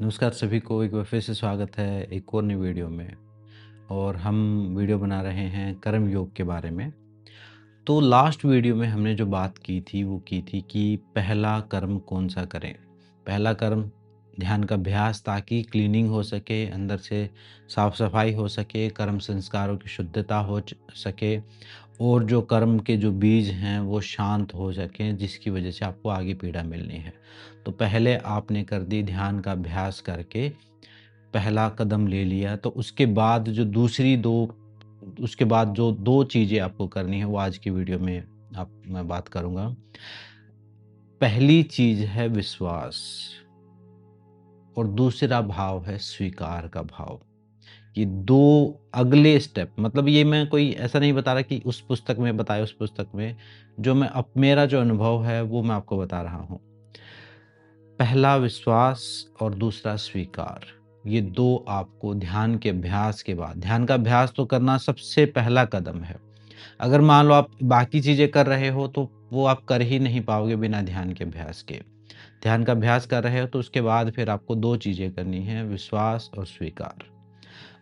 नमस्कार सभी को एक बार फिर से स्वागत है एक और नई वीडियो में। और हम वीडियो बना रहे हैं कर्म योग के बारे में। तो लास्ट वीडियो में हमने जो बात की थी वो की थी कि पहला कर्म कौन सा करें। पहला कर्म ध्यान का अभ्यास, ताकि क्लीनिंग हो सके, अंदर से साफ सफाई हो सके, कर्म संस्कारों की शुद्धता सके, और जो कर्म के जो बीज हैं वो शांत हो सकें, जिसकी वजह से आपको आगे पीड़ा मिलनी है। तो पहले आपने कर दी ध्यान का अभ्यास करके, पहला कदम ले लिया। तो उसके बाद जो 2 चीज़ें आपको करनी है वो आज की वीडियो में मैं बात करूँगा। पहली चीज़ है विश्वास, और दूसरा भाव है स्वीकार का भाव। ये 2 अगले स्टेप, मतलब ये मैं कोई ऐसा नहीं बता रहा कि उस पुस्तक में बताया, उस पुस्तक में जो मैं अप मेरा जो अनुभव है वो मैं आपको बता रहा हूँ। पहला विश्वास और दूसरा स्वीकार, ये 2 आपको ध्यान के अभ्यास के बाद, ध्यान का अभ्यास तो करना सबसे पहला कदम है। अगर मान लो आप बाकी चीज़ें कर रहे हो तो वो आप कर ही नहीं पाओगे बिना ध्यान के अभ्यास के। ध्यान का अभ्यास कर रहे हो तो उसके बाद फिर आपको 2 चीज़ें करनी है, विश्वास और स्वीकार।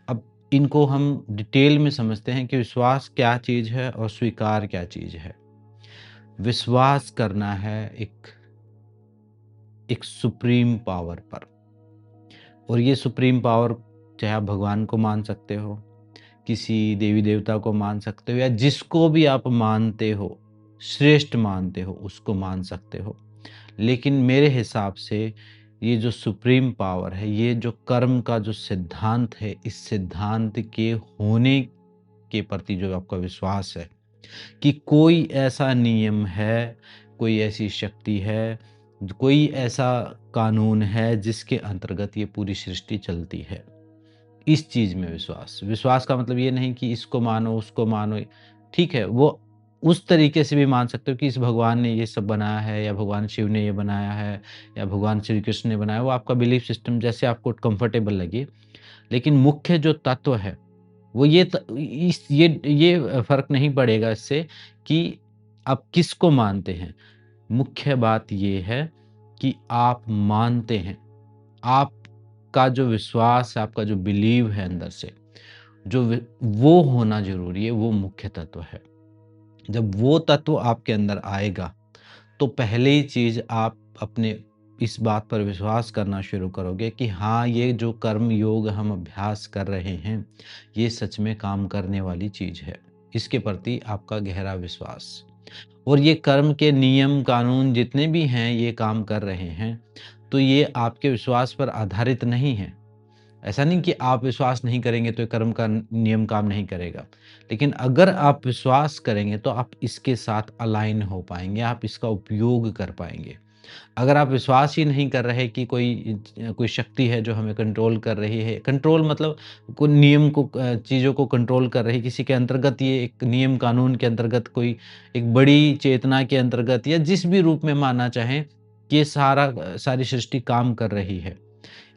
अब इनको हम डिटेल में समझते हैं कि विश्वास क्या चीज़ है और स्वीकार क्या चीज़ है। विश्वास करना है एक एक सुप्रीम पावर पर, और ये सुप्रीम पावर चाहे आप भगवान को मान सकते हो, किसी देवी देवता को मान सकते हो, या जिसको भी आप मानते हो, श्रेष्ठ मानते हो, उसको मान सकते हो। लेकिन मेरे हिसाब से ये जो सुप्रीम पावर है, ये जो कर्म का जो सिद्धांत है, इस सिद्धांत के होने के प्रति जो आपका विश्वास है कि कोई ऐसा नियम है, कोई ऐसी शक्ति है, कोई ऐसा कानून है जिसके अंतर्गत ये पूरी सृष्टि चलती है। इस चीज़ में विश्वास। विश्वास का मतलब ये नहीं कि इसको मानो, उसको मानो। ठीक है, वो उस तरीके से भी मान सकते हो कि इस भगवान ने ये सब बनाया है, या भगवान शिव ने ये बनाया है, या भगवान श्री कृष्ण ने बनाया, वो आपका बिलीफ सिस्टम जैसे आपको कंफर्टेबल लगे। लेकिन मुख्य जो तत्व है, वो ये फ़र्क नहीं पड़ेगा इससे कि आप किसको मानते हैं। मुख्य बात ये है कि आप मानते हैं। आपका जो विश्वास है, आपका जो बिलीव है अंदर से, वो होना ज़रूरी है, वो मुख्य तत्व है। जब वो तत्व आपके अंदर आएगा, तो पहले ही चीज़ आप अपने इस बात पर विश्वास करना शुरू करोगे कि हाँ, ये जो कर्म योग हम अभ्यास कर रहे हैं, ये सच में काम करने वाली चीज़ है। इसके प्रति आपका गहरा विश्वास, और ये कर्म के नियम कानून जितने भी हैं ये काम कर रहे हैं, तो ये आपके विश्वास पर आधारित नहीं है। ऐसा नहीं कि आप विश्वास नहीं करेंगे तो ये कर्म का नियम काम नहीं करेगा। लेकिन अगर आप विश्वास करेंगे तो आप इसके साथ अलाइन हो पाएँगे, आप इसका उपयोग कर पाएँगे। अगर आप विश्वास ही नहीं कर रहे कि कोई शक्ति है जो हमें कंट्रोल कर रही है, कंट्रोल मतलब कोई नियम को चीज़ों को कंट्रोल कर रही है, किसी के अंतर्गत, ये एक नियम कानून के अंतर्गत, कोई एक बड़ी चेतना के अंतर्गत, या जिस भी रूप में मानना चाहें, कि ये सारी सृष्टि काम कर रही है।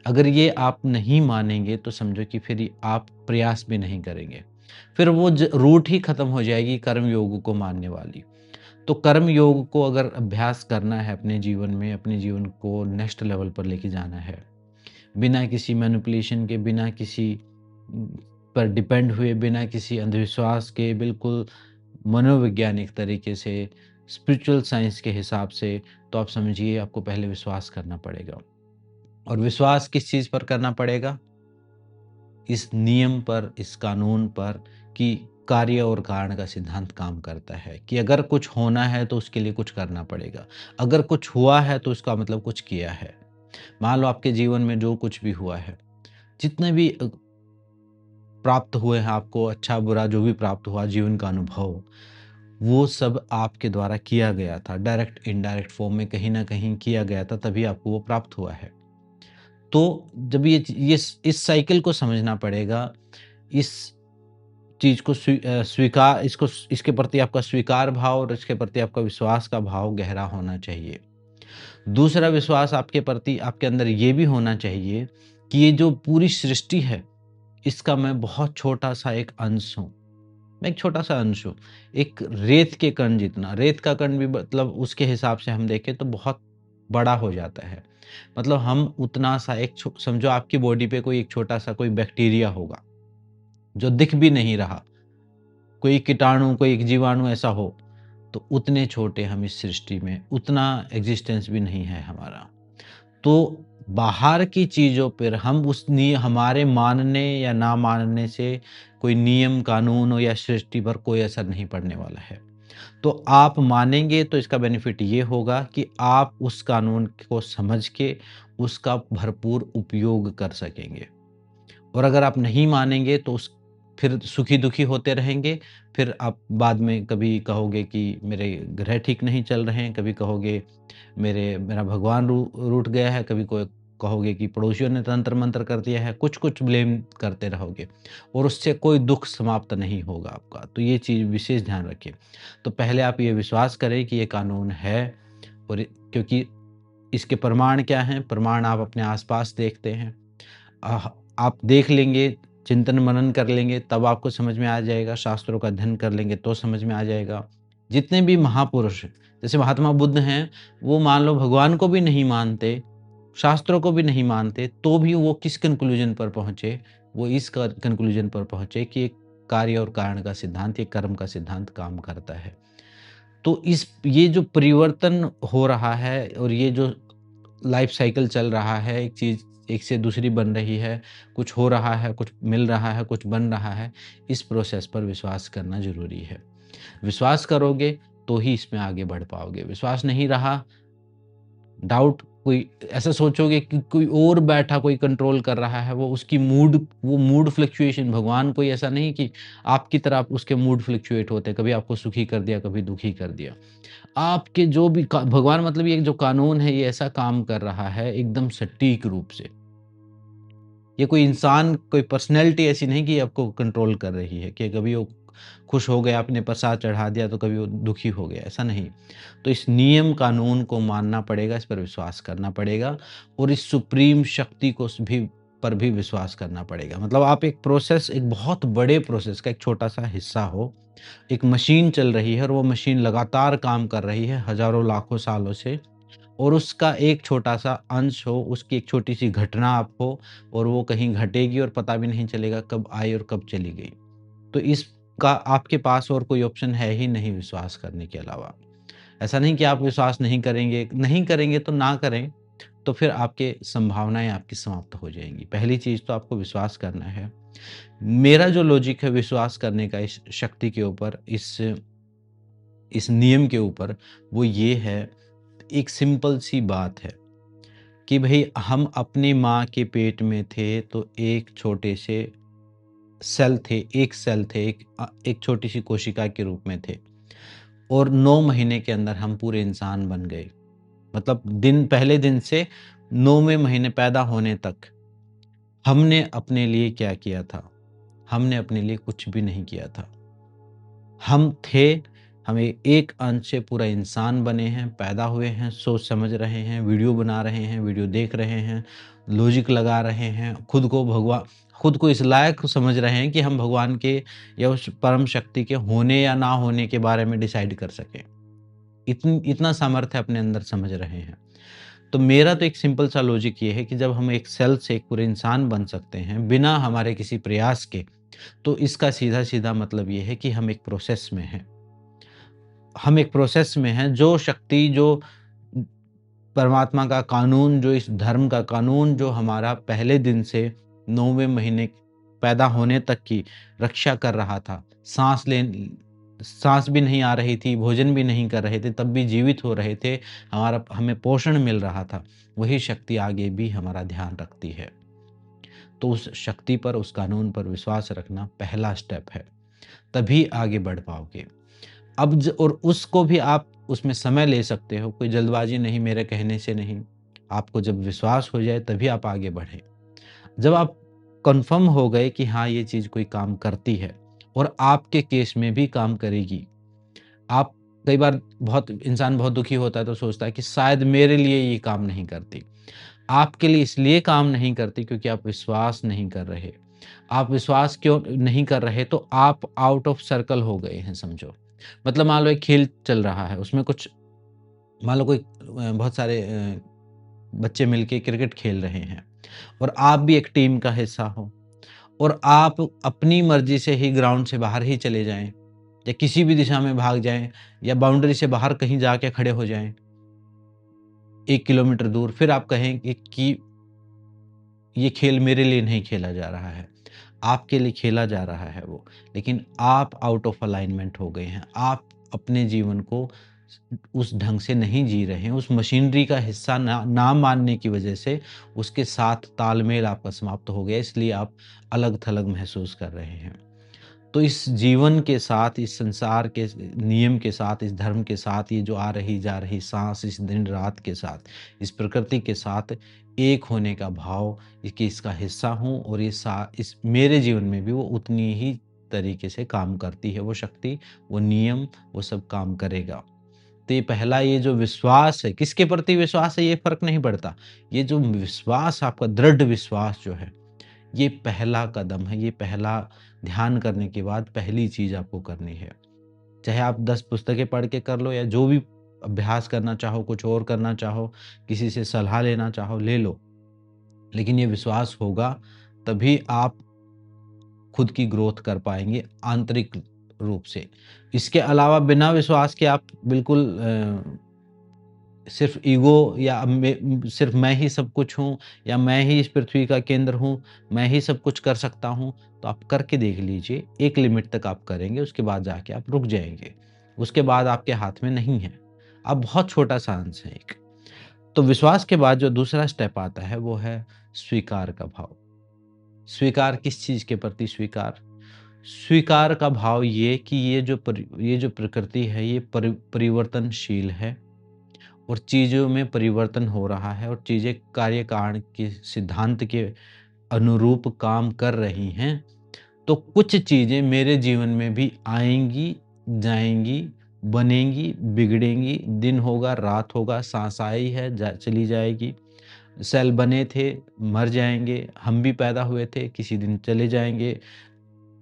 अगर ये आप नहीं मानेंगे तो समझो कि फिर आप प्रयास भी नहीं करेंगे। फिर वो रूट ही खत्म हो जाएगी कर्म योग को मानने वाली। तो कर्म योग को अगर अभ्यास करना है अपने जीवन में, अपने जीवन को नेक्स्ट लेवल पर लेके जाना है, बिना किसी मैनिपुलेशन के, बिना किसी पर डिपेंड हुए, बिना किसी अंधविश्वास के, बिल्कुल मनोवैज्ञानिक तरीके से, स्पिरिचुअल साइंस के हिसाब से, तो आप समझिए आपको पहले विश्वास करना पड़ेगा। और विश्वास किस चीज़ पर करना पड़ेगा? इस नियम पर, इस कानून पर, कि कार्य और कारण का सिद्धांत काम करता है कि अगर कुछ होना है तो उसके लिए कुछ करना पड़ेगा। अगर कुछ हुआ है तो उसका मतलब कुछ किया है। मान लो आपके जीवन में जो कुछ भी हुआ है, जितने भी प्राप्त हुए हैं आपको, अच्छा बुरा जो भी प्राप्त हुआ, जीवन का अनुभव, वो सब आपके द्वारा किया गया था। डायरेक्ट इनडायरेक्ट फॉर्म में कहीं न कहीं किया गया था, तभी आपको वो प्राप्त हुआ है। तो जब ये इस साइकिल को समझना पड़ेगा, इस चीज़ को स्वीकार, इसके प्रति आपका स्वीकार भाव और इसके प्रति आपका विश्वास का भाव गहरा होना चाहिए। दूसरा विश्वास आपके प्रति आपके अंदर ये भी होना चाहिए कि ये जो पूरी सृष्टि है, इसका मैं बहुत छोटा-सा एक अंश हूँ। मैं एक छोटा-सा अंश हूँ। एक रेत के कण जितना, रेत का कण भी मतलब उसके हिसाब से हम देखें तो बहुत बड़ा हो जाता है। मतलब हम उतना सा समझो आपकी बॉडी पे कोई एक छोटा-सा कोई बैक्टीरिया होगा, जो दिख भी नहीं रहा, कोई कीटाणु, कोई एक जीवाणु ऐसा हो, तो उतने छोटे हम इस सृष्टि में, उतना एक्जिस्टेंस भी नहीं है हमारा। तो बाहर की चीज़ों पर हम हमारे मानने या ना मानने से कोई नियम, कानून हो या सृष्टि पर कोई असर नहीं पड़ने वाला है। तो आप मानेंगे तो इसका बेनिफिट ये होगा कि आप उस कानून को समझ के उसका भरपूर उपयोग कर सकेंगे। और अगर आप नहीं मानेंगे तो उस फिर सुखी-दुखी होते रहेंगे। फिर आप बाद में कभी कहोगे कि मेरे ग्रह ठीक नहीं चल रहे हैं, कभी कहोगे मेरा भगवान रूठ गया है, कभी कोई कहोगे कि पड़ोसियों ने तंत्र-मंत्र कर दिया है, कुछ-कुछ ब्लेम करते रहोगे और उससे कोई दुःख समाप्त नहीं होगा आपका। तो ये चीज़ विशेष ध्यान रखिए। तो पहले आप ये विश्वास करें कि ये कानून है और क्योंकि इसके प्रमाण क्या हैं? प्रमाण आप अपने आस-पास देखते हैं। आह आप देख लेंगे, चिंतन-मनन कर लेंगे, तब आपको समझ में आ जाएगा, शास्त्रों का अध्ययन कर लेंगे तो समझ में आ जाएगा। जितने भी महापुरुष, जैसे महात्मा बुद्ध हैं, वो मान लो भगवान को भी नहीं मानते, शास्त्रों को भी नहीं मानते, तो भी वो किस कन्क्लूज़न पर पहुँचे? वो इस कन्क्लूज़न पर पहुँचे कि एक कार्य और कारण का सिद्धांत, ये कर्म का सिद्धांत काम करता है। तो ये जो परिवर्तन हो रहा है और ये जो लाइफ साइकिल चल रहा है, एक चीज़ एक से दूसरी बन रही है, कुछ हो रहा है, कुछ मिल रहा है, कुछ बन रहा है, इस प्रोसेस पर विश्वास करना ज़रूरी है। विश्वास करोगे तो ही इसमें आगे बढ़ पाओगे। विश्वास नहीं रहा, डाउट कोई ऐसा सोचोगे कि कोई और बैठा कोई कंट्रोल कर रहा है, वो मूड फ्लक्चुएशन भगवान कोई ऐसा नहीं कि आपकी तरह उसके मूड फ्लक्चुएट होते हैं, कभी आपको सुखी कर दिया, कभी दुखी कर दिया। आपके जो भी का भगवान मतलब ये जो कानून है, ये ऐसा काम कर रहा है एकदम सटीक रूप से। ये कोई इंसान, कोई पर्सनैलिटी ऐसी नहीं कि आपको कंट्रोल कर रही है कि कभी वो खुश हो गया, आपने प्रसाद चढ़ा दिया तो कभी वो दुखी हो गया, ऐसा नहीं। तो इस नियम कानून को मानना पड़ेगा, इस पर विश्वास करना पड़ेगा और इस सुप्रीम शक्ति को पर भी विश्वास करना पड़ेगा। मतलब आप एक बहुत बड़े प्रोसेस का एक छोटा-सा हिस्सा हो। एक मशीन चल रही है और वो मशीन लगातार काम कर रही है हज़ारों लाखों सालों से और उसका एक छोटा-सा अंश हो, उसकी एक छोटी-सी घटना आप हो और वो कहीं घटेगी और पता भी नहीं चलेगा कब आई और कब चली गई। तो इसका आपके पास और कोई ऑप्शन है ही नहीं विश्वास करने के अलावा। ऐसा नहीं कि आप विश्वास नहीं करेंगे तो ना करें, तो फिर आपके संभावनाएँ आपकी समाप्त हो जाएँगी। पहली चीज़ तो आपको विश्वास करना है। मेरा जो लॉजिक है विश्वास करने का इस शक्ति के ऊपर, इस नियम के ऊपर, वो ये है, एक सिंपल सी बात है कि भई हम अपनी माँ के पेट में थे तो एक छोटे से सेल थे, एक छोटी-सी कोशिका के रूप में थे और 9 महीने के अंदर हम पूरे इंसान बन गए। मतलब पहले दिन से 9वें महीने पैदा होने तक हमने अपने लिए क्या किया था? हमने अपने लिए कुछ भी नहीं किया था। हम थे, हमें एक अंश से पूरा इंसान बने हैं, पैदा हुए हैं, सोच समझ रहे हैं, वीडियो बना रहे हैं, वीडियो देख रहे हैं, लॉजिक लगा रहे हैं, खुद को इस लायक समझ रहे हैं कि हम भगवान के या उस परम शक्ति के होने या ना होने के बारे में डिसाइड कर सकें। इतना सामर्थ्य अपने अंदर समझ रहे हैं। तो मेरा तो एक सिंपल सा लॉजिक ये है कि जब हम एक सेल से एक पूरे इंसान बन सकते हैं, बिना हमारे किसी प्रयास के, तो इसका सीधा-सीधा मतलब ये है कि हम एक प्रोसेस में हैं। हम एक प्रोसेस में हैं, जो शक्ति, जो परमात्मा का कानून, जो इस धर्म का कानून, जो हमारा पहले दिन से 9वें महीने पैदा होने तक की रक्षा कर रहा था। साँस भी नहीं आ रही थी, भोजन भी नहीं कर रहे थे, तब भी जीवित हो रहे थे, हमें पोषण मिल रहा था। वही शक्ति आगे भी हमारा ध्यान रखती है। तो उस शक्ति पर, उस कानून पर विश्वास रखना पहला स्टेप है, तभी आगे बढ़ पाओगे। और उसको भी आप उसमें समय ले सकते हो, कोई जल्दबाजी नहीं, मेरे कहने से नहीं। आपको जब विश्वास हो जाए तभी आप आगे बढ़ें। जब आप कन्फर्म हो गए कि हाँ, ये चीज़ कोई काम करती है और आपके केस में भी काम करेगी। आप कई बार इंसान बहुत दुखी होता है तो सोचता है कि शायद मेरे लिए ये काम नहीं करती। आपके लिए इसलिए काम नहीं करती क्योंकि आप विश्वास नहीं कर रहे। आप विश्वास क्यों नहीं कर रहे, तो आप आउट ऑफ सर्कल हो गए हैं समझो। मतलब मान लो एक खेल चल रहा है, उसमें कुछ मान लो कोई बहुत सारे बच्चे मिलके क्रिकेट खेल रहे हैं और आप भी एक टीम का हिस्सा हो और आप अपनी मर्ज़ी से ही ग्राउंड से बाहर ही चले जाएँ या किसी भी दिशा में भाग जाएँ या बाउंड्री से बाहर कहीं जाके खड़े हो जाएँ 1 किलोमीटर दूर, फिर आप कहेंगे कि ये खेल मेरे लिए नहीं खेला जा रहा है, आपके लिए खेला जा रहा है वो, लेकिन आप आउट ऑफ अलाइनमेंट हो गए हैं। आप अपने जीवन को उस ढंग से नहीं जी रहे हैं, उस मशीनरी का हिस्सा ना मानने की वजह से उसके साथ तालमेल आपका समाप्त हो गया, इसलिए आप अलग-थलग महसूस कर रहे हैं। तो इस जीवन के साथ, इस संसार के नियम के साथ, इस धर्म के साथ, ये जो आ रही जा रही साँस, इस दिन-रात के साथ, इस प्रकृति के साथ एक होने का भाव कि इसका हिस्सा हूँ और ये सा इस मेरे जीवन में भी वो उतनी ही तरीके से काम करती है, वो शक्ति, वो नियम, वो सब काम करेगा। तो ये पहला ये जो विश्वास है, किसके प्रति विश्वास है ये फ़र्क नहीं पड़ता। ये जो विश्वास आपका दृढ़ विश्वास जो है, ये पहला कदम है, ये पहला ध्यान करने के बाद पहली चीज़ आपको करनी है। चाहे आप 10 पुस्तकें पढ़ के कर लो या जो भी अभ्यास करना चाहो, कुछ और करना चाहो, किसी से सलाह लेना चाहो, ले लो। लेकिन ये विश्वास होगा, तभी आप खुद की ग्रोथ कर पाएँगे आंतरिक रूप से। इसके अलावा बिना विश्वास के आप बिल्कुल सिर्फ़ ईगो या सिर्फ़ मैं ही सब कुछ हूँ या मैं ही इस पृथ्वी का केंद्र हूँ, मैं ही सब कुछ कर सकता हूँ, तो आप करके देख लीजिए। एक लिमिट तक आप करेंगे, उसके बाद जाके आप रुक जाएँगे। उसके बाद आपके हाथ में नहीं है। अब बहुत छोटा-सा अंश है एक। तो विश्वास के बाद जो दूसरा स्टेप आता है, वो है स्वीकार का भाव। स्वीकार किस चीज़ के प्रति स्वीकार? स्वीकार का भाव ये कि ये जो प्रकृति है, ये परिवर्तनशील है और चीज़ों में परिवर्तन हो रहा है और चीज़ें कार्य-कारण के सिद्धांत के अनुरूप काम कर रही हैं, तो कुछ चीज़ें मेरे जीवन में भी आएँगी, जाएँगी, बनेंगी, बिगड़ेंगी, दिन होगा, रात होगा, साँस आई है, चली जाएगी। सेल बने थे, मर जाएँगे, हम भी पैदा हुए थे, किसी दिन चले जाएँगे।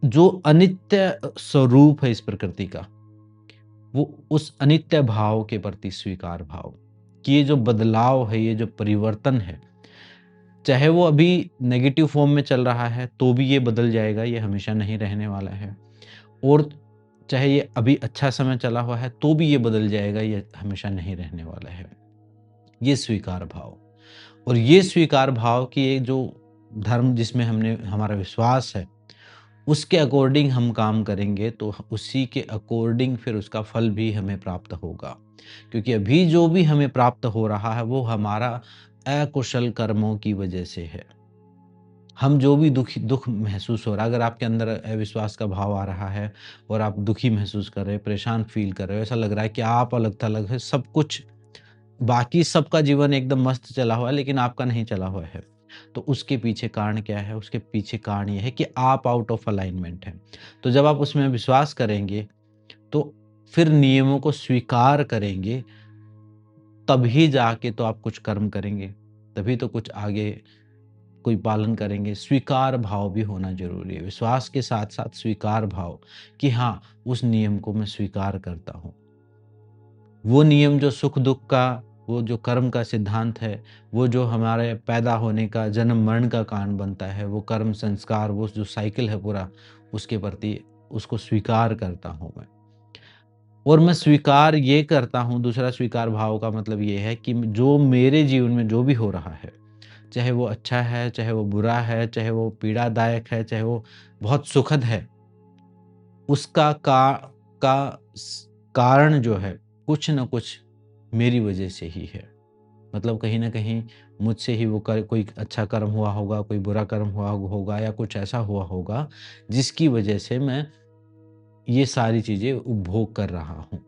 जो अनित्य स्वरूप है इस प्रकृति का, वो उस अनित्य भाव के प्रति स्वीकार भाव, कि ये जो बदलाव है, ये जो परिवर्तन है, चाहे वो अभी नेगेटिव फॉर्म में चल रहा है, तो भी ये बदल जाएगा, ये हमेशा नहीं रहने वाला है। और चाहे ये अभी अच्छा समय चला हुआ है, तो भी ये बदल जाएगा, ये हमेशा नहीं रहने वाला है। ये स्वीकार भाव और ये स्वीकार भाव कि ये जो धर्म जिसमें हमने हमारा विश्वास है, उसके अकॉर्डिंग हम काम करेंगे तो उसी के अकॉर्डिंग फिर उसका फल भी हमें प्राप्त होगा। क्योंकि अभी जो भी हमें प्राप्त हो रहा है वो हमारा अकुशल कर्मों की वजह से है। हम जो भी दुख महसूस हो रहा है, अगर आपके अंदर अविश्वास का भाव आ रहा है और आप दुखी महसूस कर रहे हैं, परेशान फ़ील कर रहे हो, ऐसा लग रहा है कि आप अलग-थलग है, सब कुछ बाकी सबका जीवन एकदम मस्त चला हुआ है लेकिन आपका नहीं चला हुआ है। तो उसके पीछे कारण क्या है? उसके पीछे कारण ये है कि आप आउट ऑफ अलाइनमेंट हैं। तो जब आप उसमें विश्वास करेंगे, तो फिर नियमों को स्वीकार करेंगे, तभी जाके तो आप कुछ कर्म करेंगे, तभी तो कुछ आगे कोई पालन करेंगे। स्वीकार भाव भी होना ज़रूरी है। विश्वास के साथ-साथ स्वीकार भाव कि हाँ, उस नियम को मैं स्वीकार करता हूँ। वो नियम जो सुख-दुःख का, वो जो कर्म का सिद्धांत है, वो जो हमारे पैदा होने का, जन्म-मरण का कारण बनता है, वो कर्म संस्कार, वो जो साइकिल है पूरा, उसके प्रति उसको स्वीकार करता हूँ मैं। और मैं स्वीकार ये करता हूँ, दूसरा स्वीकार भाव का मतलब ये है कि जो मेरे जीवन में जो भी हो रहा है, चाहे वो अच्छा है, चाहे वो बुरा है, चाहे वो पीड़ादायक है, चाहे वो बहुत सुखद है, उसका का स कारण जो है, कुछ न कुछ मेरी वजह से ही है। मतलब कहीं न कहीं मुझसे ही वो कोई अच्छा कर्म हुआ होगा, कोई बुरा कर्म हुआ होगा या कुछ ऐसा हुआ होगा, जिसकी वजह से मैं ये सारी चीज़ें उपभोग कर रहा हूँ।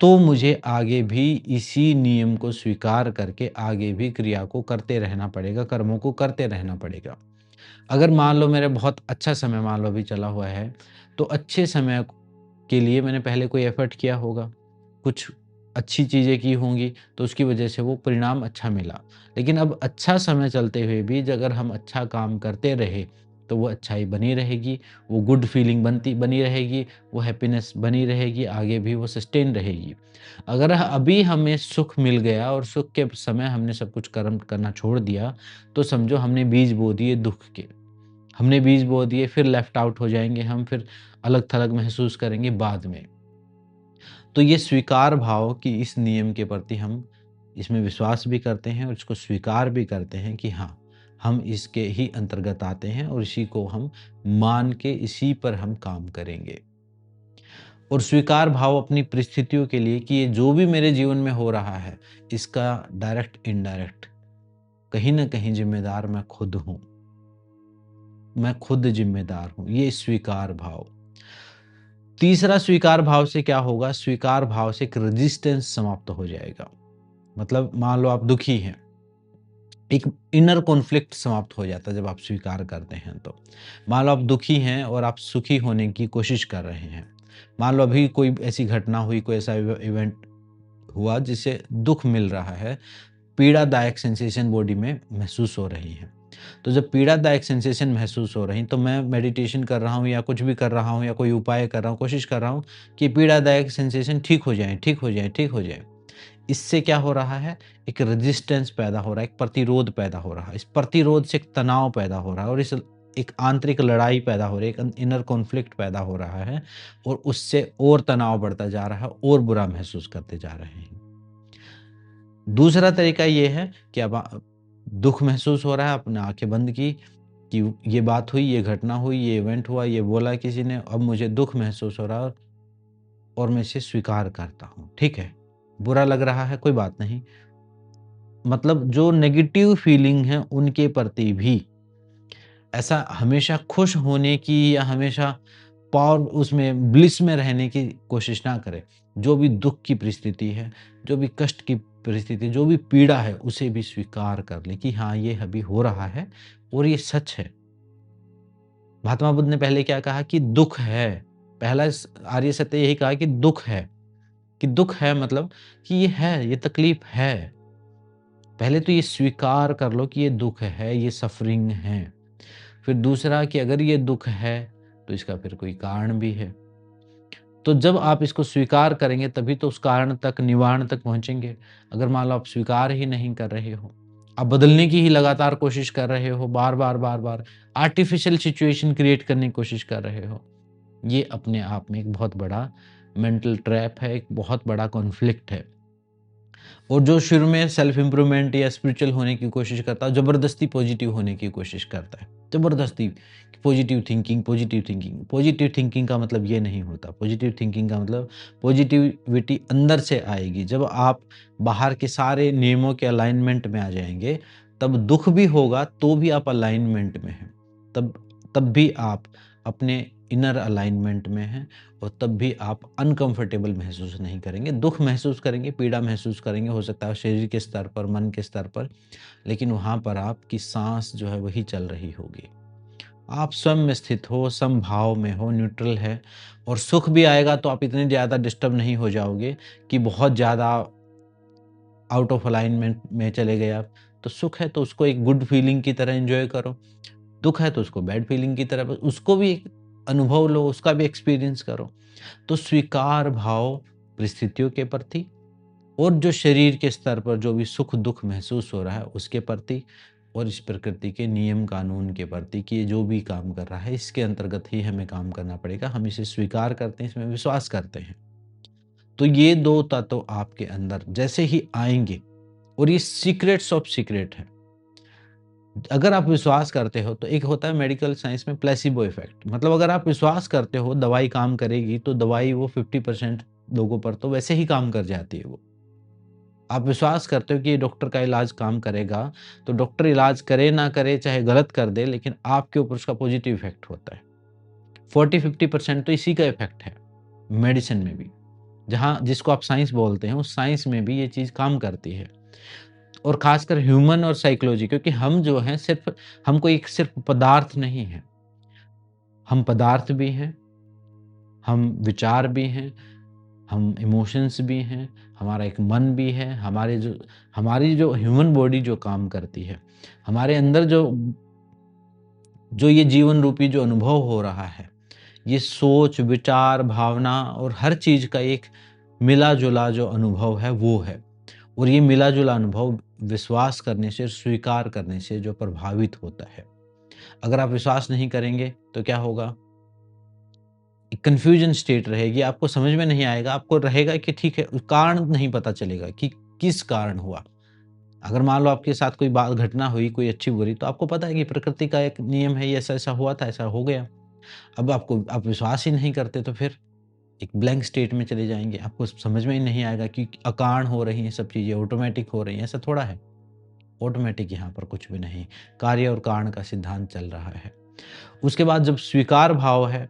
तो मुझे आगे भी इसी नियम को स्वीकार करके आगे भी क्रिया को करते रहना पड़ेगा, कर्मों को करते रहना पड़ेगा। अगर मान लो मेरा बहुत अच्छा समय मान लो अभी चला हुआ है, तो अच्छे समय के लिए मैंने पहले कोई एफ़र्ट किया होगा, कुछ अच्छी चीज़ें की होंगी, तो उसकी वजह से वो परिणाम अच्छा मिला। लेकिन अब अच्छा समय चलते हुए भी अगर हम अच्छा काम करते रहे, तो वो अच्छाई बनी रहेगी, वो गुड फीलिंग बनी रहेगी, वो हैप्पीनेस बनी रहेगी, आगे भी वो सस्टेन रहेगी। अगर अभी हमें सुख मिल गया और सुख के समय हमने सब कुछ कर्म करना छोड़ दिया, तो समझो हमने बीज बो दिए दुःख के। हमने बीज बो दिए, फिर लेफ्ट आउट हो जाएँगे हम, फिर अलग-थलग महसूस करेंगे बाद में। तो ये स्वीकार भाव कि इस नियम के प्रति हम इसमें विश्वास भी करते हैं और इसको स्वीकार भी करते हैं कि हाँ, हम इसके ही अंतर्गत आते हैं और इसी को हम मान के इसी पर हम काम करेंगे। और स्वीकार भाव अपनी परिस्थितियों के लिए कि ये जो भी मेरे जीवन में हो रहा है, इसका डायरेक्ट इनडायरेक्ट कहीं न कहीं ज़िम्मेदार मैं खुद हूँ। मैं खुद ज़िम्मेदार हूँ, ये स्वीकार भाव। तीसरा स्वीकार भाव से क्या होगा? स्वीकार भाव से एक रेजिस्टेंस समाप्त हो जाएगा। मतलब मान लो आप दुखी हैं, एक इनर कॉन्फ्लिक्ट समाप्त हो जाता है जब आप स्वीकार करते हैं तो। मान लो आप दुखी हैं और आप सुखी होने की कोशिश कर रहे हैं। मान लो अभी कोई ऐसी घटना हुई, कोई ऐसा इवेंट हुआ जिससे दुःख मिल रहा है, पीड़ादायक सेंसेशन बॉडी में महसूस हो रही है। तो जब पीड़ादायक सेंसेशन महसूस हो रही तो मैं मेडिटेशन कर रहा हूँ या कुछ भी कर रहा हूँ या कोई उपाय कर रहा हूँ, कोशिश कर रहा हूँ कि पीड़ादायक सेंसेशन ठीक हो जाए, ठीक हो जाए, ठीक हो जाए। इससे क्या हो रहा है? एक रेजिस्टेंस पैदा हो रहा है, एक प्रतिरोध पैदा हो रहा है। इस प्रतिरोध से एक तनाव पैदा हो रहा है और इस एक आंतरिक लड़ाई पैदा हो रही है, एक इनर कॉन्फ्लिक्ट पैदा हो रहा है और उससे और तनाव बढ़ता जा रहा है और बुरा महसूस करते जा रहे हैं। दूसरा तरीका ये है कि अब दुःख महसूस हो रहा है, आपने आँखें बंद की कि ये बात हुई, ये घटना हुई, ये इवेंट हुआ, ये बोला किसी ने, अब मुझे दुःख महसूस हो रहा है और मैं इसे स्वीकार करता हूँ। ठीक है, बुरा लग रहा है, कोई बात नहीं। मतलब जो नेगेटिव फीलिंग है उनके प्रति भी ऐसा हमेशा खुश होने की या हमेशा पावर उसमें ब्लिस में रहने की कोशिश ना करें। जो भी दुःख की परिस्थिति है, जो भी कष्ट की परिस्थिति, जो भी पीड़ा है, उसे भी स्वीकार कर लें कि हाँ, ये अभी हो रहा है और ये सच है। महात्मा बुद्ध ने पहले क्या कहा कि दुःख है। पहला आर्य सत्य यही कहा कि दुःख है, कि दुःख है मतलब कि ये है, ये तकलीफ है। पहले तो ये स्वीकार कर लो कि ये दुःख है, ये सफ़रिंग है। फिर दूसरा कि अगर ये दुःख है, तो इसका फिर कोई कारण भी है। तो जब आप इसको स्वीकार करेंगे तभी तो उस कारण तक, निवारण तक पहुँचेंगे। अगर मान लो आप स्वीकार ही नहीं कर रहे हो, आप बदलने की ही लगातार कोशिश कर रहे हो, बार-बार, बार-बार आर्टिफ़िशियल सिचुएशन क्रिएट करने की कोशिश कर रहे हो, ये अपने आप में एक बहुत बड़ा मेंटल ट्रैप है, एक बहुत बड़ा कॉन्फ्लिक्ट है। और जो शुरू में सेल्फ इम्प्रूवमेंट या स्पिरिचुअल होने की कोशिश करता है, ज़बरदस्ती पॉजिटिव होने की कोशिश करता है। ज़बरदस्ती positive thinking, positive thinking. Positive thinking का मतलब ये नहीं होता। पॉजिटिव थिंकिंग का मतलब पॉजिटिविटी अंदर से आएगी। जब आप बाहर के सारे नियमों के अलाइनमेंट में आ जाएँगे, तब दुःख भी होगा तो भी आप अलाइनमेंट में हैं। तब तब भी आप अपने इनर अलाइनमेंट में हैं और तब भी आप अनकंफर्टेबल महसूस नहीं करेंगे। दुःख महसूस करेंगे, पीड़ा महसूस करेंगे, हो सकता है शरीर के स्तर पर, मन के स्तर पर, लेकिन वहाँ पर आपकी साँस जो है वही चल रही होगी। आप स्वयं में स्थित हो, समभाव में हो, न्यूट्रल है और सुख भी आएगा तो आप इतने ज़्यादा डिस्टर्ब नहीं हो जाओगे कि बहुत ज़्यादा आउट ऑफ अलाइनमेंट में चले गए आप। तो सुख है तो उसको एक गुड फीलिंग की तरह एन्जॉय करो, दुःख है तो उसको बैड फीलिंग की तरह उसको भी एक अनुभव लो, उसका भी एक्सपीरियंस करो। तो स्वीकार भाव परिस्थितियों के प्रति और जो शरीर के स्तर पर जो भी सुख दुख महसूस हो रहा है उसके प्रति और इस प्रकृति के नियम कानून के प्रति कि ये जो भी काम कर रहा है इसके अंतर्गत ही हमें काम करना पड़ेगा। हम इसे स्वीकार करते हैं, इसमें विश्वास करते हैं। तो ये दो तत्व आपके अंदर जैसे ही आएंगे और ये सीक्रेट्स ऑफ सीक्रेट है। अगर आप विश्वास करते हो तो एक होता है मेडिकल साइंस में प्लेसिबो इफेक्ट। मतलब अगर आप विश्वास करते हो दवाई काम करेगी तो दवाई वो 50% लोगों पर तो वैसे ही काम कर जाती है वो। आप विश्वास करते हो कि ये डॉक्टर का इलाज काम करेगा, तो डॉक्टर इलाज करे ना करे, चाहे गलत कर दे, लेकिन आपके ऊपर उसका पॉजिटिव इफ़ेक्ट होता है। 40-50% तो इसी का इफ़ेक्ट है, मेडिसिन में भी। जहाँ जिसको आप साइंस बोलते हैं, उस साइंस में भी ये चीज़ काम करती है। और ख़ासकर ह्यूमन और साइकोलॉजी, क्योंकि हम जो हैं हम कोई एक सिर्फ़ पदार्थ नहीं हैं। हम पदार्थ भी हैं, हम विचार भी हैं, हम इमोशंस भी हैं, हमारा एक मन भी है, हमारी जो ह्यूमन बॉडी जो काम करती है, हमारे अंदर जो जो ये जीवन रूपी जो अनुभव हो रहा है, ये सोच, विचार, भावना और हर चीज़ का एक मिला-जुला जो अनुभव है वो है। और ये मिला-जुला अनुभव विश्वास करने से, स्वीकार करने से जो प्रभावित होता है। अगर आप विश्वास नहीं करेंगे तो क्या होगा? एक कन्फ्यूजन स्टेट रहेगी, आपको समझ में नहीं आएगा, आपको रहेगा कि ठीक है, कारण नहीं पता चलेगा कि किस कारण हुआ। अगर मान लो आपके साथ कोई बात घटना हुई, कोई अच्छी-बुरी, तो आपको पता है कि प्रकृति का एक नियम है, ये ऐसा-ऐसा हुआ था, ऐसा हो गया। अब आपको आप विश्वास ही नहीं करते तो फिर एक ब्लैंक स्टेट में चले जाएँगे, आपको समझ में ही नहीं आएगा कि अकारण हो रही हैं सब चीज़ें, ऑटोमैटिक हो रही हैं, ऐसा थोड़ा है। ऑटोमैटिक यहाँ पर कुछ भी नहीं, कार्य और कारण का सिद्धांत चल रहा है। उसके बाद जब स्वीकार भाव है,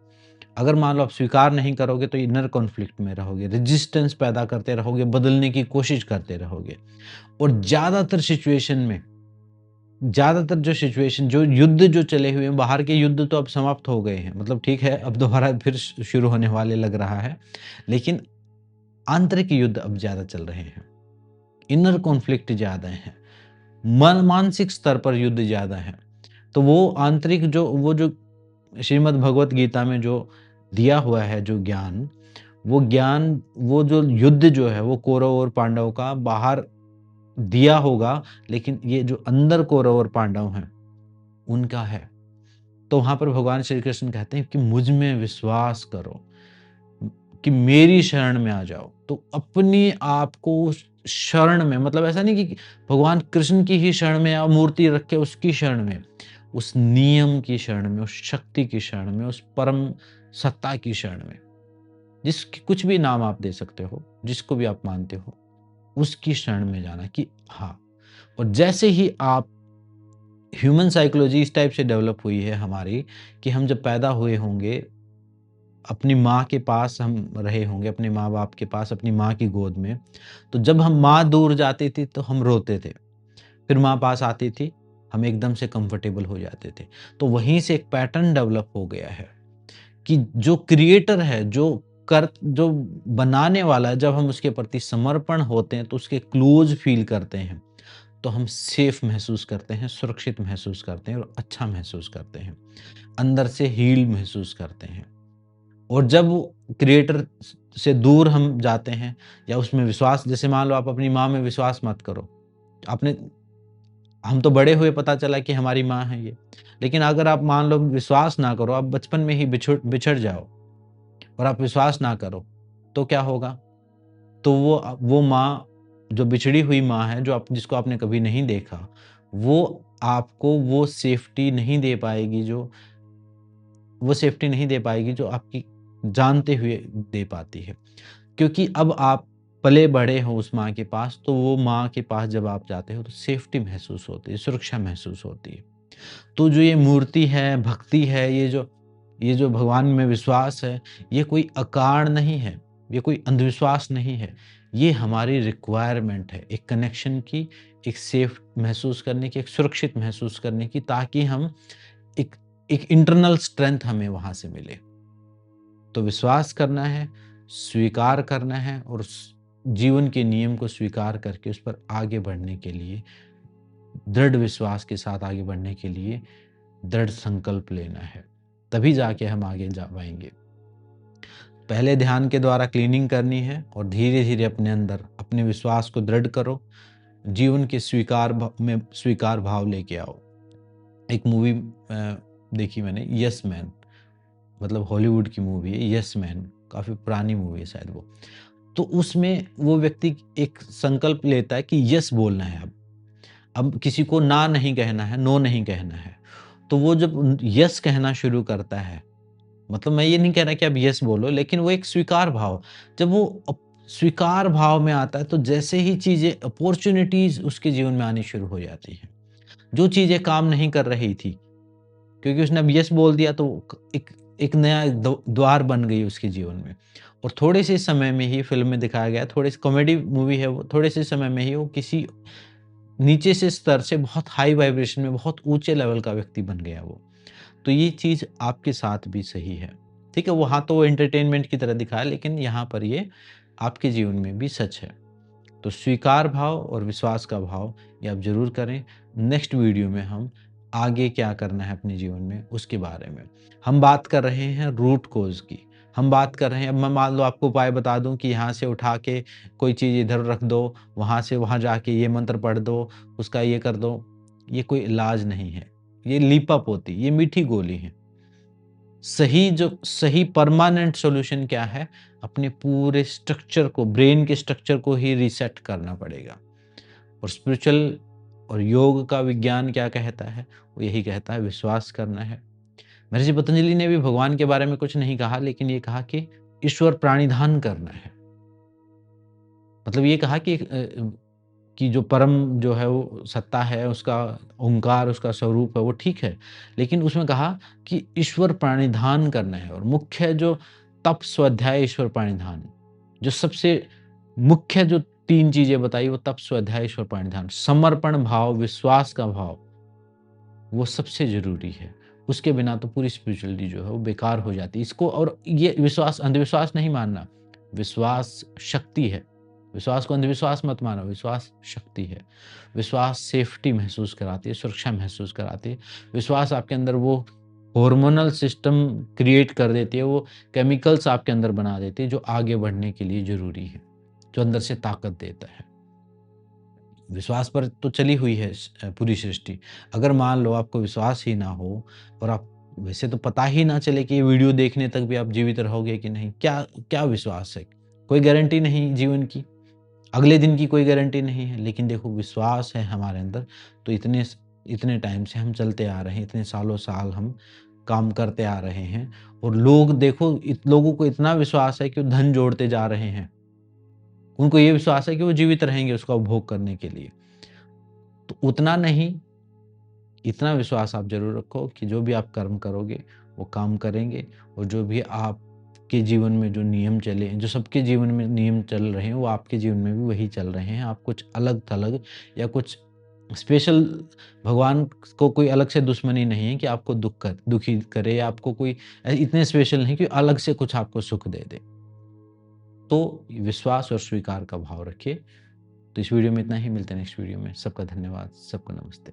अगर मान लो आप स्वीकार नहीं करोगे तो इनर कॉन्फ्लिक्ट में रहोगे, रेजिस्टेंस पैदा करते रहोगे, बदलने की कोशिश करते रहोगे और ज़्यादातर जो सिचुएशन जो युद्ध जो चले हुए हैं, बाहर के युद्ध तो अब समाप्त हो गए हैं, मतलब ठीक है, अब दोबारा फिर शुरू होने वाले लग रहा है, लेकिन आंतरिक युद्ध अब ज़्यादा चल रहे हैं, इनर कॉन्फ्लिक्ट ज़्यादा है, मानसिक स्तर पर युद्ध ज़्यादा है। तो वो आंतरिक जो श्रीमद् भगवत गीता में जो दिया हुआ है जो ज्ञान, वो जो युद्ध जो है वो कौरव और पांडव का बाहर दिया होगा, लेकिन ये जो अंदर कौरव और पांडव हैं, उनका है। तो वहाँ पर भगवान श्री कृष्ण कहते हैं कि मुझ में विश्वास करो, कि मेरी शरण में आ जाओ। तो अपने आप को उस शरण में, मतलब ऐसा नहीं कि भगवान कृष्ण की ही शरण में या मूर्ति रख के उसकी शरण में, उस नियम की शरण में, उस शक्ति की शरण में, उस परम सत्ता की शरण में, जिसके कुछ भी नाम आप दे सकते हो, जिसको भी आप मानते हो, उसकी शरण में जाना कि हाँ। और जैसे ही आप, ह्यूमन साइकोलॉजी इस टाइप से डेवलप हुई है हमारी, कि हम जब पैदा हुए होंगे, अपनी माँ के पास हम रहे होंगे, अपने माँ-बाप के पास, अपनी माँ की गोद में, तो जब हम माँ दूर जाती थी तो हम रोते थे। फिर माँ पास आती थी, हम एकदम से कंफर्टेबल हो जाते थे। तो वहीं से एक पैटर्न डेवलप हो गया है कि जो क्रिएटर है, जो बनाने वाला है, जब हम उसके प्रति समर्पण होते हैं, तो उसके क्लोज़ फ़ील करते हैं, तो हम सेफ़ महसूस करते हैं, सुरक्षित महसूस करते हैं और अच्छा महसूस करते हैं। अंदर से हील महसूस करते हैं। और जब क्रिएटर से दूर हम जाते हैं या उसमें विश्वास, जैसे मान लो आप अपनी माँ में विश्वास मत करो। आपने हम तो बड़े हुए पता चला कि हमारी माँ है ये। लेकिन अगर आप मान लो विश्वास ना करो, आप बचपन में ही बिछड़ जाओ और आप विश्वास ना करो, तो क्या होगा? तो वो माँ, जो बिछड़ी हुई माँ है, जो आप जिसको आपने कभी नहीं देखा, वो आपको वो सेफ्टी नहीं दे पाएगी जो आपकी जानते हुए दे पाती है। क्योंकि अब आप पले बड़े हो उस माँ के पास, तो वो माँ के पास जब आप जाते हो तो सेफ्टी महसूस होती है, सुरक्षा महसूस होती है। तो जो ये मूर्ति है, भक्ति है, ये जो भगवान में विश्वास है, ये कोई अकारण नहीं है, ये कोई अंधविश्वास नहीं है। ये हमारी रिक्वायरमेंट है, एक कनेक्शन की, एक सेफ महसूस करने की, एक सुरक्षित महसूस करने की, ताकि हम एक एक इंटरनल स्ट्रेंथ हमें वहाँ से मिले। तो विश्वास करना है, स्वीकार करना है और जीवन के नियम को स्वीकार करके उस पर आगे बढ़ने के लिए, दृढ़ विश्वास के साथ आगे बढ़ने के लिए दृढ़ संकल्प लेना है। तभी जाके हम आगे जा पाएँगे। पहले ध्यान के द्वारा क्लीनिंग करनी है और धीरे-धीरे अपने अंदर अपने विश्वास को दृढ़ करो। जीवन के स्वीकार भाव लेके आओ। एक मूवी देखी मैंने, यस मैन, मतलब हॉलीवुड की मूवी है यस मैन, काफ़ी पुरानी मूवी है शायद वो। तो उसमें वो व्यक्ति एक संकल्प लेता है कि यस बोलना है अब। अब किसी को ना नहीं कहना है, नो नहीं कहना है। तो वो जब यस कहना शुरू करता है, मतलब मैं ये नहीं कह रहा कि आप यस बोलो, लेकिन वो एक स्वीकार भाव, जब वो स्वीकार भाव में आता है, तो जैसे ही चीज़ें, अपॉर्च्युनिटीज़ उसके जीवन में आनी शुरू हो जाती हैं। जो चीज़ें काम नहीं कर रही थी, क्योंकि उसने अब यस बोल दिया, तो एक एक नया द्वार बन गई उसके जीवन में। और थोड़े से समय में ही फ़िल्म में दिखाया गया, थोड़े से कॉमेडी मूवी है वो, थोड़े से समय में ही वो किसी नीचे से स्तर से बहुत हाई वाइब्रेशन में, बहुत ऊँचे लेवल का व्यक्ति बन गया वो। तो ये चीज़ आपके साथ भी सही है, ठीक है? वहाँ तो वो एंटरटेनमेंट की तरह दिखाया, लेकिन यहाँ पर ये आपके जीवन में भी सच है। तो स्वीकार भाव और विश्वास का भाव ये आप ज़रूर करें। नेक्स्ट वीडियो में हम आगे क्या करना है अपने जीवन में उसके बारे में। हम बात कर रहे हैं रूट कॉज़ की। हम बात कर रहे हैं, अब मैं मान लो आपको उपाय बता दूँ कि यहाँ से उठा के कोई चीज़ इधर रख दो, वहाँ से वहाँ जाके ये मंत्र पढ़ दो, उसका ये कर दो। ये कोई इलाज नहीं है। ये लीपापोती, ये मीठी गोली है। सही परमानेंट सॉल्यूशन क्या है? अपने पूरे स्ट्रक्चर को, ब्रेन के स्ट्रक्चर को ही रीसेट करना पड़ेगा। और स्पिरिचुअल और योग का विज्ञान क्या कहता है? वो यही कहता है, विश्वास करना है। महर्षि पतंजलि ने भी भगवान के बारे में कुछ नहीं कहा, लेकिन ये कहा कि ईश्वर प्राणिधान करना है। मतलब ये कहा कि जो परम जो है वो सत्ता है, उसका ओंकार, उसका स्वरूप है, वो ठीक है। लेकिन उसमें कहा कि ईश्वर प्राणिधान करना है, और मुख्य जो तप, स्वाध्याय, ईश्वर प्राणिधान, जो सबसे मुख्य जो 3 चीज़ें बताई, वो तप, स्वाध्याय, ईश्वर प्राणिधान, समर्पण भाव, विश्वास का भाव, वो सबसे ज़रूरी है। उसके बिना तो पूरी स्पिरिचुअलिटी जो है वो बेकार हो जाती है। इसको, और ये विश्वास अंधविश्वास नहीं मानना, विश्वास शक्ति है। विश्वास को अंधविश्वास मत मानो, विश्वास शक्ति है। विश्वास सेफ्टी महसूस कराती है, सुरक्षा महसूस कराती है। विश्वास आपके अंदर वो हार्मोनल सिस्टम क्रिएट कर देती है, वो केमिकल्स आपके अंदर बना देती है जो आगे बढ़ने के लिए ज़रूरी है, जो अंदर से ताकत देता है। विश्वास पर तो चली हुई है पूरी सृष्टि। अगर मान लो आपको विश्वास ही ना हो, और आप वैसे तो पता ही ना चले कि ये वीडियो देखने तक भी आप जीवित रहोगे कि नहीं, क्या क्या विश्वास है? कोई गारंटी नहीं जीवन की, अगले दिन की कोई गारंटी नहीं है। लेकिन देखो, विश्वास है हमारे अंदर, तो इतने टाइम से हम चलते आ रहे हैं, इतने सालों साल हम काम करते आ रहे हैं, और लोग देखो, लोगों को इतना विश्वास है कि वो धन जोड़ते जा रहे हैं। उनको ये विश्वास है कि वो जीवित रहेंगे उसका उपभोग करने के लिए। तो उतना नहीं, इतना विश्वास आप ज़रूर रखो कि जो भी आप कर्म करोगे, वो काम करेंगे, और जो भी आपके जीवन में जो नियम चले, जो सबके जीवन में नियम चल रहे हैं, वो आपके जीवन में भी वही चल रहे हैं। आप कुछ अलग-थलग या कुछ स्पेशल, भगवान को कोई अलग से दुश्मनी नहीं है कि आपको दुखी करे, या आपको कोई इतने स्पेशल नहीं कि अलग से कुछ आपको सुख दे दे। तो विश्वास और स्वीकार का भाव रखिए। तो इस वीडियो में इतना ही, मिलते हैं नेक्स्ट वीडियो में। सबका धन्यवाद, सबको नमस्ते।